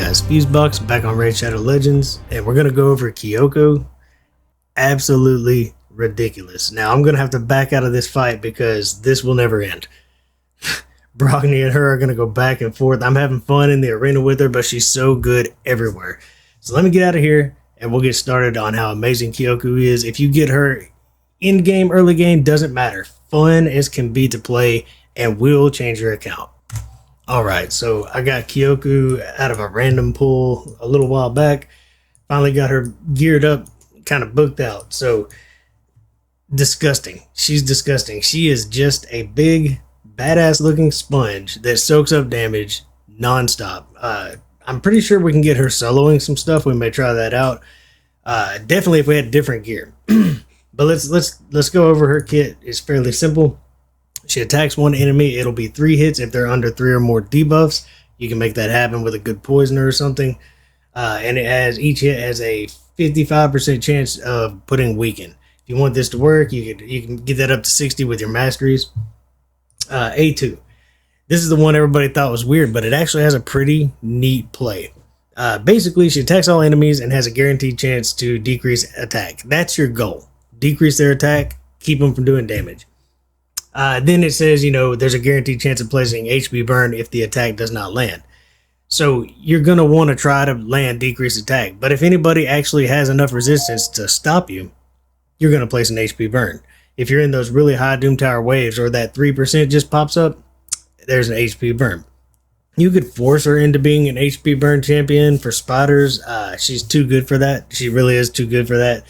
guys, Fusebox back on Raid Shadow Legends, and we're gonna go over KYOKU. Absolutely ridiculous. Now I'm gonna have to back out of this fight because this will never end. Brogni and her are gonna go back and forth. I'm having fun in the arena with her, but she's so good everywhere. So let me get out of here and we'll get started on how amazing KYOKU is. If you get her in game, early game, doesn't matter. Fun as can be to play and will change your account. Alright, so I got KYOKU out of a random pool a little while back. Finally got her geared up, kind of booked out. So, disgusting. She's disgusting. She is just a big, badass looking sponge that soaks up damage nonstop. I'm pretty sure we can get her soloing some stuff. We may try that out. Definitely if we had different gear. But let's go over her kit. It's fairly simple. She attacks one enemy. It'll be 3 hits if they're under 3 or more debuffs. You can make that happen with a good poisoner or something. And each hit has a 55% chance of putting weaken. If you want this to work, you can get that up to 60 with your masteries. A2. This is the one everybody thought was weird, but it actually has a pretty neat play. Basically, she attacks all enemies and has a guaranteed chance to decrease attack. That's your goal. Decrease their attack, keep them from doing damage. Then it says, there's a guaranteed chance of placing HP burn if the attack does not land. So you're going to want to try to land decreased attack. But if anybody actually has enough resistance to stop you, you're going to place an HP burn. If you're in those really high Doom Tower waves or that 3% just pops up, there's an HP burn. You could force her into being an HP burn champion for spotters. She's too good for that. She really is too good for that.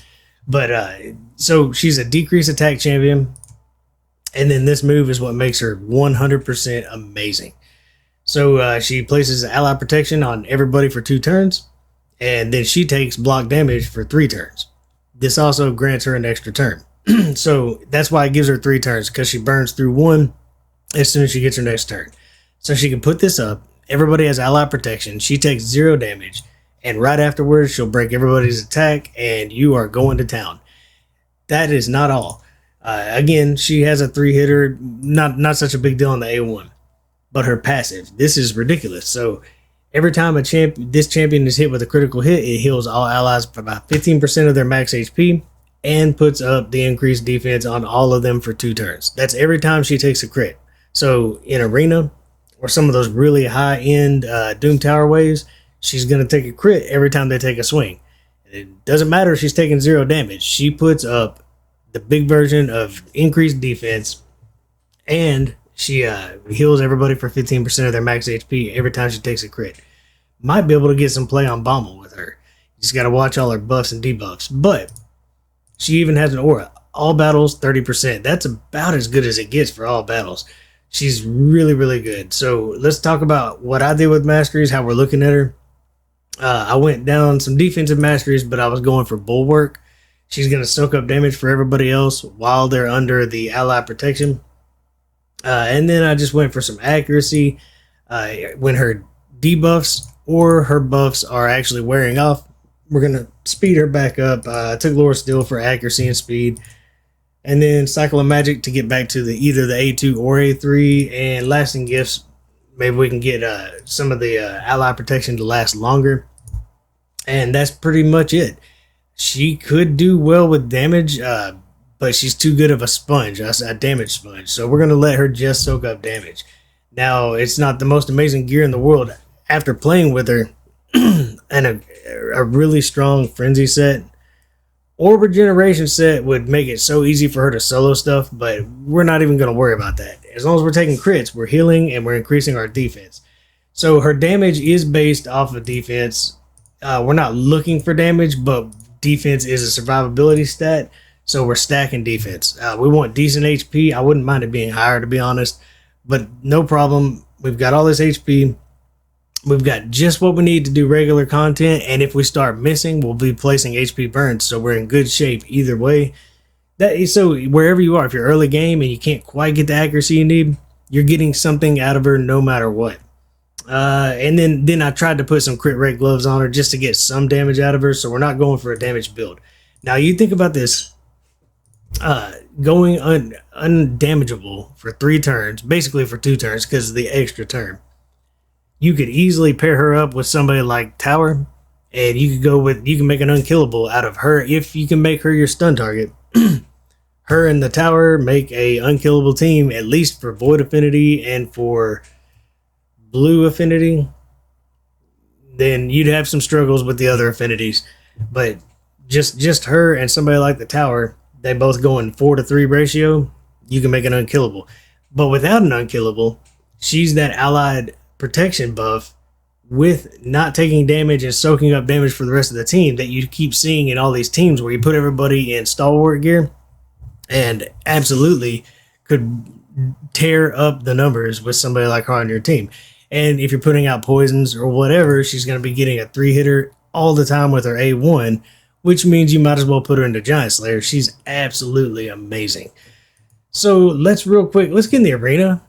But so she's a decreased attack champion. And then this move is what makes her 100% amazing. So she places ally protection on everybody for 2 turns. And then she takes block damage for 3 turns. This also grants her an extra turn. So that's why it gives her 3 turns. Because she burns through 1 as soon as she gets her next turn. So she can put this up. Everybody has ally protection. She takes 0 damage. And right afterwards, she'll break everybody's attack. And you are going to town. That is not all. Again, she has a 3-hitter, not such a big deal on the A1, but her passive, this is ridiculous. So every time this champion is hit with a critical hit, it heals all allies for about 15% of their max HP and puts up the increased defense on all of them for 2 turns. That's every time she takes a crit. So in arena or some of those really high-end Doom Tower waves, she's going to take a crit every time they take a swing. It doesn't matter if she's taking 0 damage. She puts up the big version of increased defense, and she heals everybody for 15% of their max HP every time she takes a crit. Might be able to get some play on Bommel with her. You just got to watch all her buffs and debuffs. But she even has an aura. All battles, 30%. That's about as good as it gets for all battles. She's really, really good. So let's talk about what I did with masteries, how we're looking at her. I went down some defensive masteries, but I was going for bulwark. She's going to soak up damage for everybody else while they're under the ally protection. And then I just went for some accuracy. When her debuffs or her buffs are actually wearing off, we're going to speed her back up. I took Lore Steel for accuracy and speed. And then Cycle of Magic to get back to either the A2 or A3. And Lasting Gifts, maybe we can get some of the ally protection to last longer. And that's pretty much it. She could do well with damage, but she's too good of a sponge, a damage sponge. So we're going to let her just soak up damage. Now, it's not the most amazing gear in the world. After playing with her and a really strong Frenzy set or Regeneration set would make it so easy for her to solo stuff, but we're not even going to worry about that. As long as we're taking crits, we're healing and we're increasing our defense. So her damage is based off of defense. We're not looking for damage, but defense is a survivability stat, so we're stacking defense. We want decent HP. I wouldn't mind it being higher, to be honest, but no problem. We've got all this HP. We've got just what we need to do regular content, and if we start missing, we'll be placing HP burns, so we're in good shape either way. So wherever you are, if you're early game and you can't quite get the accuracy you need, you're getting something out of her no matter what. And then I tried to put some crit rate gloves on her just to get some damage out of her, so we're not going for a damage build. Now you think about this, going undamageable for 3 turns, basically for 2 turns because of the extra turn. you could easily pair her up with somebody like Tower, and you can make an unkillable out of her if you can make her your stun target. Her and the Tower make a unkillable team, at least for Void Affinity and for Blue Affinity. Then you'd have some struggles with the other affinities, but just her and somebody like the Tower, they both go in 4-to-3 ratio. You can make an unkillable, but without an unkillable, she's that allied protection buff with not taking damage and soaking up damage for the rest of the team that you keep seeing in all these teams where you put everybody in stalwart gear and absolutely could tear up the numbers with somebody like her on your team. And if you're putting out poisons or whatever, she's going to be getting a 3-hitter all the time with her A1, which means you might as well put her into Giant Slayer. She's absolutely amazing. So let's get in the arena.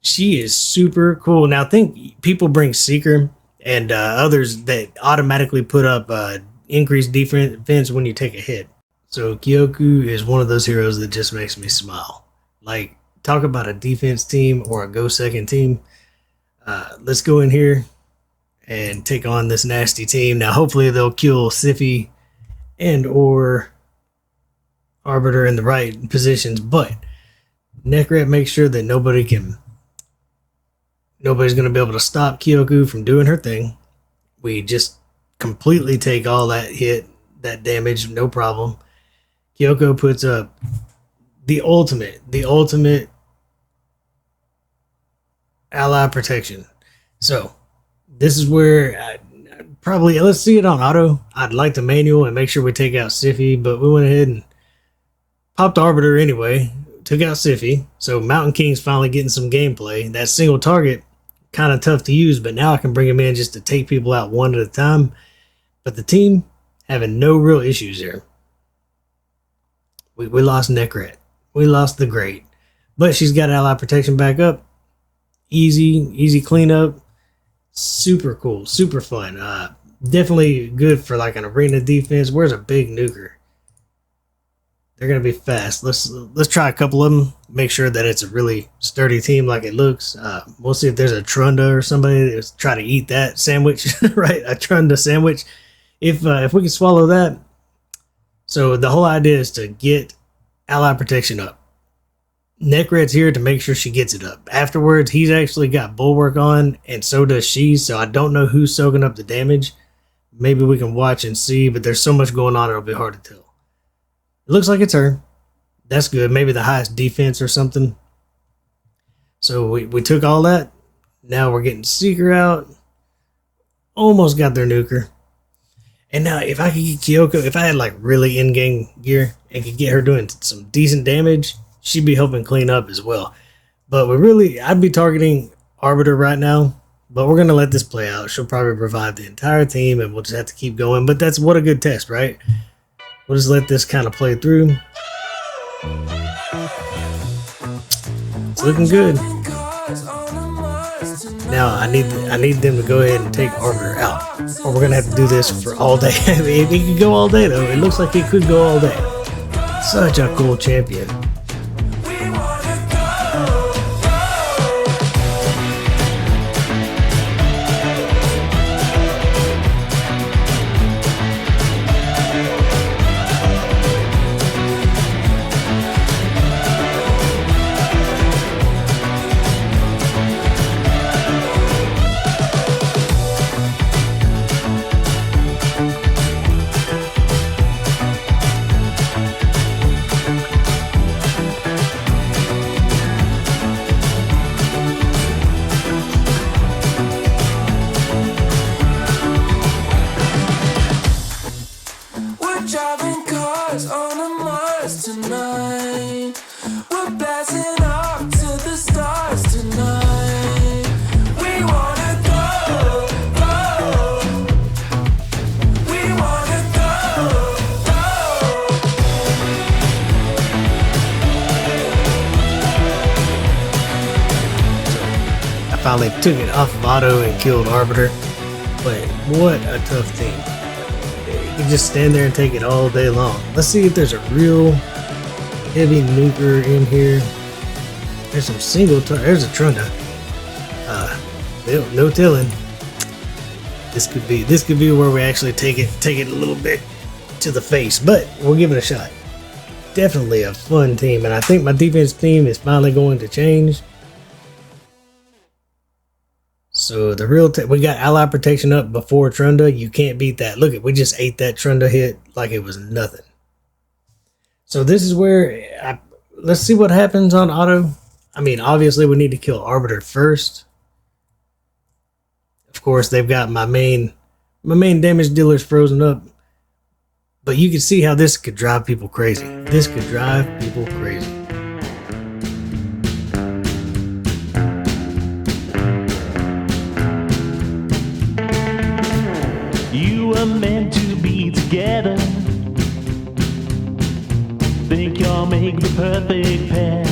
She is super cool. Now, I think people bring Seeker and others that automatically put up increased defense when you take a hit. So KYOKU is one of those heroes that just makes me smile. Like, talk about a defense team or a go second team. Let's go in here and take on this nasty team. Now, hopefully they'll kill Siphi and or Arbiter in the right positions, but Nekrat makes sure that nobody's going to be able to stop KYOKU from doing her thing. We just completely take all that hit, that damage, no problem. KYOKU puts up the ultimate ally protection. So this is where probably let's see it on auto. I'd like to manual and make sure we take out Siphi, but we went ahead and popped Arbiter anyway. Took out Siphi. So Mountain King's finally getting some gameplay. That single target, kind of tough to use, but now I can bring him in just to take people out one at a time. But the team having no real issues there. We lost Nekrat. We lost the Great. But she's got ally protection back up. Easy cleanup. Super cool. Super fun. Definitely good for like an arena defense. Where's a big nuker? They're going to be fast. Let's try a couple of them. Make sure that it's a really sturdy team like it looks. We'll see if there's a Trunda or somebody that's try to eat that sandwich, right? A Trunda sandwich. If we can swallow that. So the whole idea is to get ally protection up. Nekrat's here to make sure she gets it up. Afterwards, he's actually got Bulwark on, and so does she, so I don't know who's soaking up the damage. Maybe we can watch and see, but there's so much going on, it'll be hard to tell. It looks like it's her. That's good. Maybe the highest defense or something. So we took all that. Now we're getting Seeker out. Almost got their nuker. And now if I could get KYOKU, if I had like really in-game gear and could get her doing some decent damage, she'd be helping clean up as well. But I'd be targeting Arbiter right now, but we're going to let this play out. She'll probably revive the entire team and we'll just have to keep going. But that's what a good test, right? We'll just let this kind of play through. It's looking good. Now I need them to go ahead and take Arbiter out, or we're gonna have to do this for all day. I mean, it could go all day though. It looks like it could go all day. Such a cool champion. Driving cars on a Mars tonight. We're blasting off to the stars tonight. We wanna go, go. We wanna go, go. I finally took it off of auto and killed Arbiter. But what a tough team. You can just stand there and take it all day long. Let's see if there's a real heavy nuker in here. There's some there's a Trunda. No telling. This could be where we actually take it a little bit to the face, but we'll give it a shot. Definitely a fun team, and I think my defense team is finally going to change. So the real we got ally protection up before Trunda. You can't beat that. Look, we just ate that Trunda hit like it was nothing. So this is where let's see what happens on auto. I mean, obviously we need to kill Arbiter first. Of course, they've got my main damage dealers frozen up. But you can see how this could drive people crazy. This could drive people crazy. You were meant to be together. Think you'll make the perfect pair.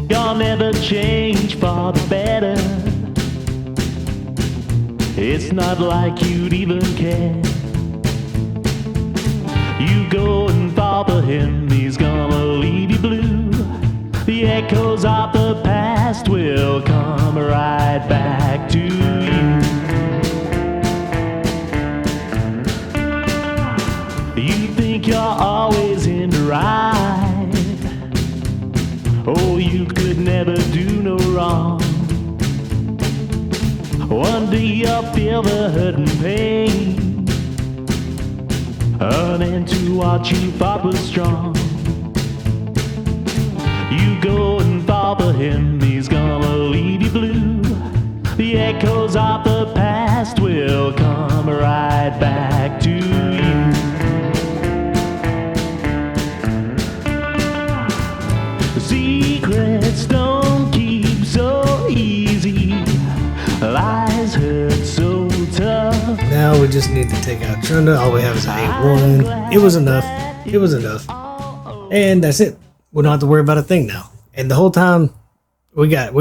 You'll never change for the better. It's not like you'd even care. You go and fall for him, he's gonna leave you blue. The echoes of the past will come right back to you. You think you're always in the right. Oh, you could never do no wrong. One day you'll feel the hurt and pain. An end to what you thought was strong. You go and fall for him, he's gonna leave you blue. The echoes of the past will come right back to you. Secrets don't keep so easy. Lies hurt so tough. Now we just need to take out Trunda. All we have is an 8-1. It was enough. It was enough. And that's it. We don't have to worry about a thing now. And the whole time we got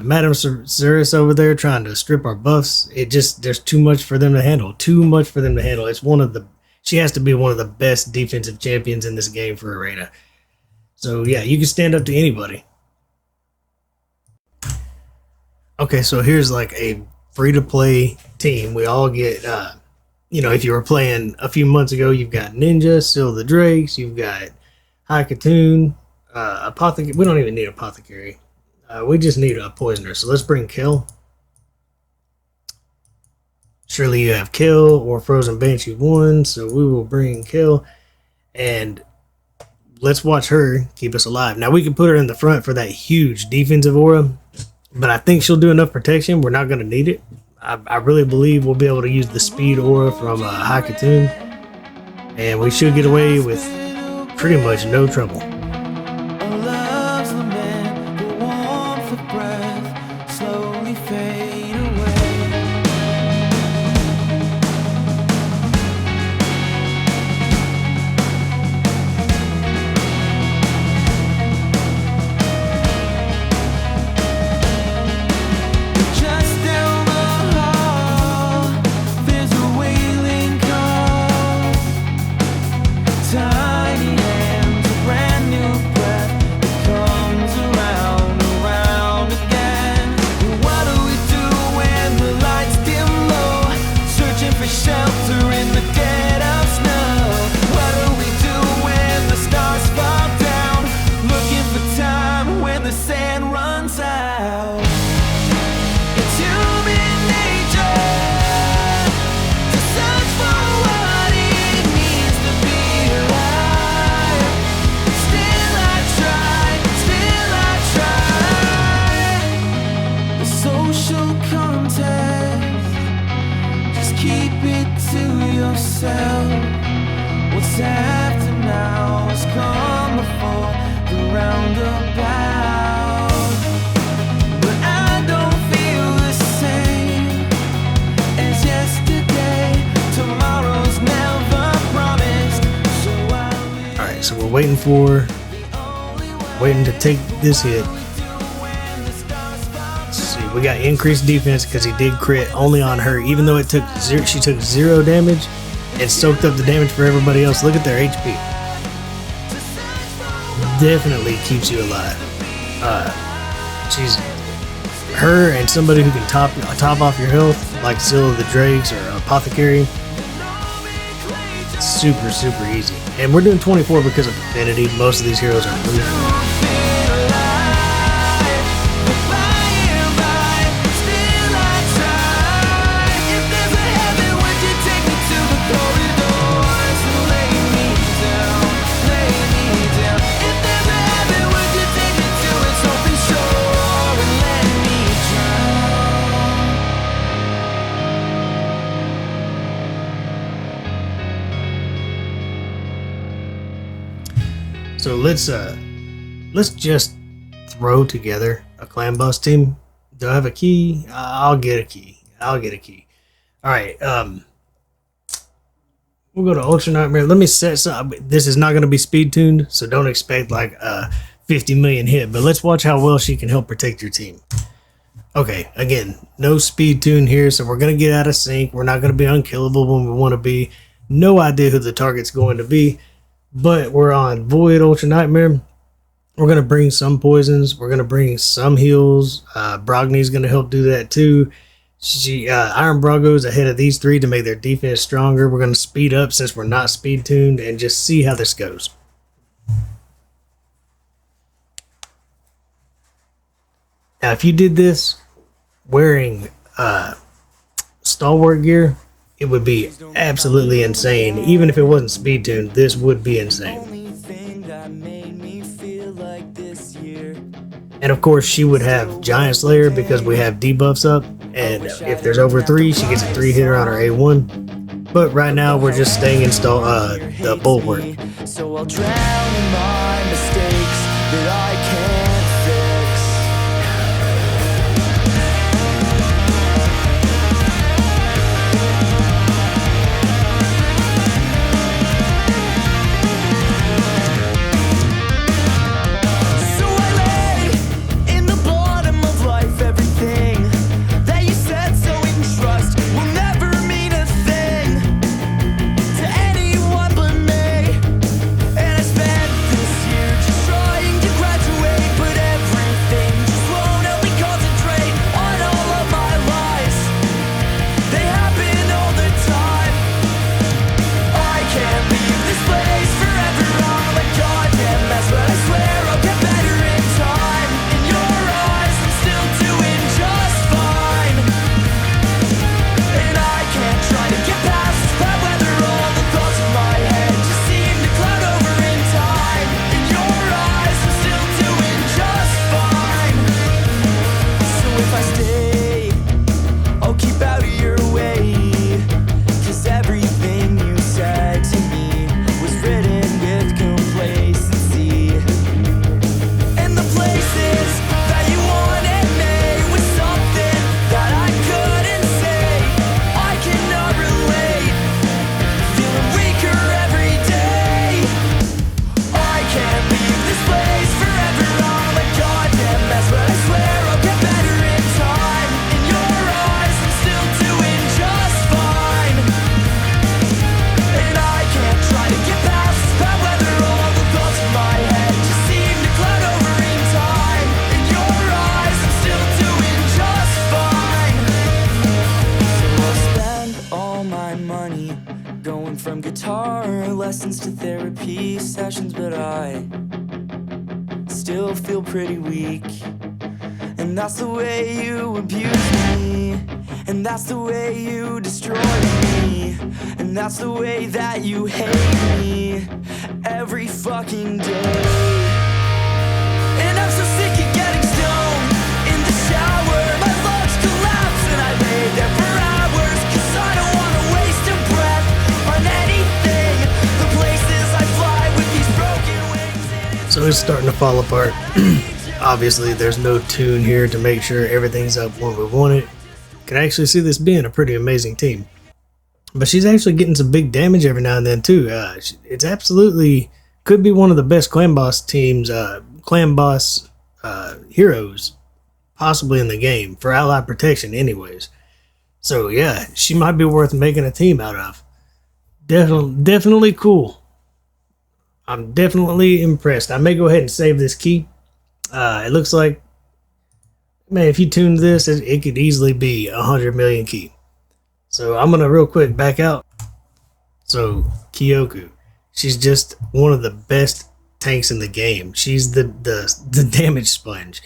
Madame Ceres over there trying to strip our buffs. There's too much for them to handle. Too much for them to handle. She has to be one of the best defensive champions in this game for Arena. So yeah, you can stand up to anybody. Okay, so here's like a free-to-play team. We all get, if you were playing a few months ago, you've got Ninja, Seal the Drakes, you've got High Katoon, Apothecary. We don't even need Apothecary. We just need a Poisoner. So let's bring Kill. Surely you have Kill or Frozen Banshee 1, so we will bring Kill. And let's watch her keep us alive. Now, we can put her in the front for that huge defensive aura, but I think she'll do enough protection. We're not going to need it. I really believe we'll be able to use the speed aura from High Katoon, and we should get away with pretty much no trouble. What's after now has come before the roundabout. But I don't feel the same as yesterday. Tomorrow's never promised. So Alright, so we're waiting to take this hit. Let's see, we got increased defense because he did crit only on her, even though she took 0 damage. It soaked up the damage for everybody else. Look at their HP. Definitely keeps you alive. her and somebody who can top off your health, like Zilla the Drakes or Apothecary. Super, super easy. And we're doing 24 because of affinity. Most of these heroes are blue. So let's just throw together a clan boss team. Do I have a key? I'll get a key. All right. We'll go to Ultra Nightmare. Let me set some. This is not going to be speed tuned, so don't expect like a 50 million hit. But let's watch how well she can help protect your team. Okay, again, no speed tune here, so we're going to get out of sync. We're not going to be unkillable when we want to be. No idea who the target's going to be. But we're on Void Ultra Nightmare. We're going to bring some poisons. We're going to bring some heals. Brogny's going to help do that too. Iron Brago's ahead of these three to make their defense stronger. We're going to speed up since we're not speed tuned and just see how this goes. Now, if you did this wearing stalwart gear, it would be absolutely insane. Even if it wasn't speed tuned, this would be insane. And of course, she would have Giant Slayer because we have debuffs up. And if there's over 3, she gets a 3-hitter on her A1. But right now, we're just staying in the Bulwark. So I'll drown in my mistakes that I can't fix. So I lay in the bottom of life, everything that you said so in trust will never mean a thing to anyone but me. And I spent this year just trying to graduate, but everything just won't help me concentrate on all of my lies. They happen all the time. I can't leave this place forever. I'm a goddamn mess, but I swear I'll get better in time. In your eyes, I'm still doing just fine. And I can't try to get past this bad weather. All the thoughts in my head just seem to cloud over in time. In your eyes, I'm still doing just fine. So if I stay, I'll keep out of your way. 'Cause everything you said to me was written with complacency. And the places that you wanted me was something that I couldn't say. I cannot relate, feeling weaker every day. I can't leave this place forever. I'm a goddamn mess, but I swear I'll get better in time. In your eyes, I'm still doing just fine. And I can't try to get past this bad weather. All the thoughts in my head just seem to cloud over in time. In your eyes, I'm still doing just fine. So I'll spend all my money going from guitar lessons to therapy sessions, but I still feel pretty weak. And that's the way you abuse me. And that's the way you destroy me. And that's the way that you hate me every fucking day. And I'm so sick of getting stoned in the shower. My lungs collapse and I lay there for hours. 'Cause I don't wanna waste a breath on anything. The places I fly with these broken wings. So it's starting to fall apart. Obviously, there's no tune here to make sure everything's up when we want it. Can actually see this being a pretty amazing team. But she's actually getting some big damage every now and then too. It's absolutely could be one of the best clan boss teams, heroes, possibly in the game for ally protection. Anyways, so yeah, she might be worth making a team out of. Definitely cool. I'm definitely impressed. I may go ahead and save this key. It looks like man, if you tune this, it could easily be 100 million key. So I'm gonna real quick back out. So KYOKU, she's just one of the best tanks in the game. She's the damage sponge.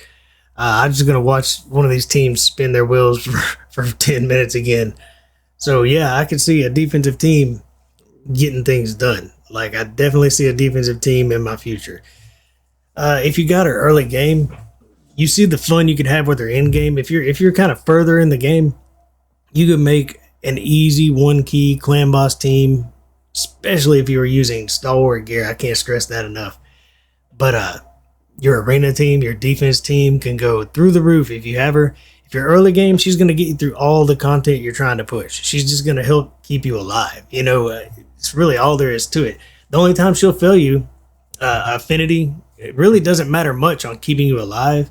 I'm just gonna watch one of these teams spin their wheels for 10 minutes again. So yeah, I could see a defensive team getting things done. Like, I definitely see a defensive team in my future. If you got her early game, you see the fun you could have with her end game. If you're kind of further in the game, you could make an easy one key clan boss team, especially if you were using stalwart gear. I can't stress that enough. But your arena team, your defense team can go through the roof if you have her. If you're early game, she's going to get you through all the content you're trying to push. She's just going to help keep you alive. It's really all there is to it. The only time she'll fail you, affinity, it really doesn't matter much on keeping you alive.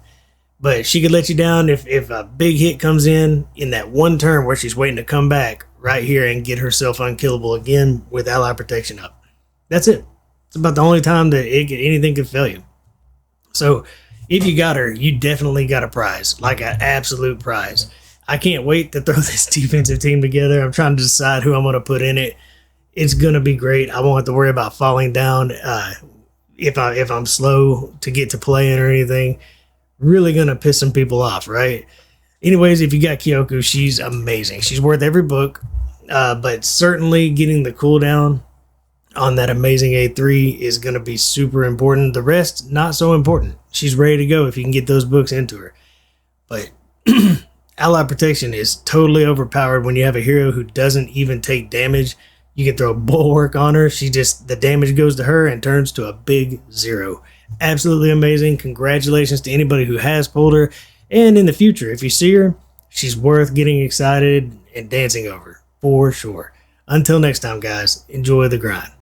But she could let you down if a big hit comes in that one turn where she's waiting to come back right here and get herself unkillable again with ally protection up. That's it. It's about the only time that anything can fail you. So if you got her, you definitely got a prize, like an absolute prize. I can't wait to throw this defensive team together. I'm trying to decide who I'm going to put in it. It's going to be great. I won't have to worry about falling down if I'm slow to get to playing or anything. Really going to piss some people off, right? Anyways, if you got KYOKU, she's amazing. She's worth every book, but certainly getting the cooldown on that amazing A3 is going to be super important. The rest, not so important. She's ready to go if you can get those books into her. But ally protection is totally overpowered when you have a hero who doesn't even take damage. You can throw bulwark on her. The damage goes to her and turns to a big 0. Absolutely amazing. Congratulations to anybody who has pulled her. And in the future, if you see her, she's worth getting excited and dancing over, for sure. Until next time, guys, enjoy the grind.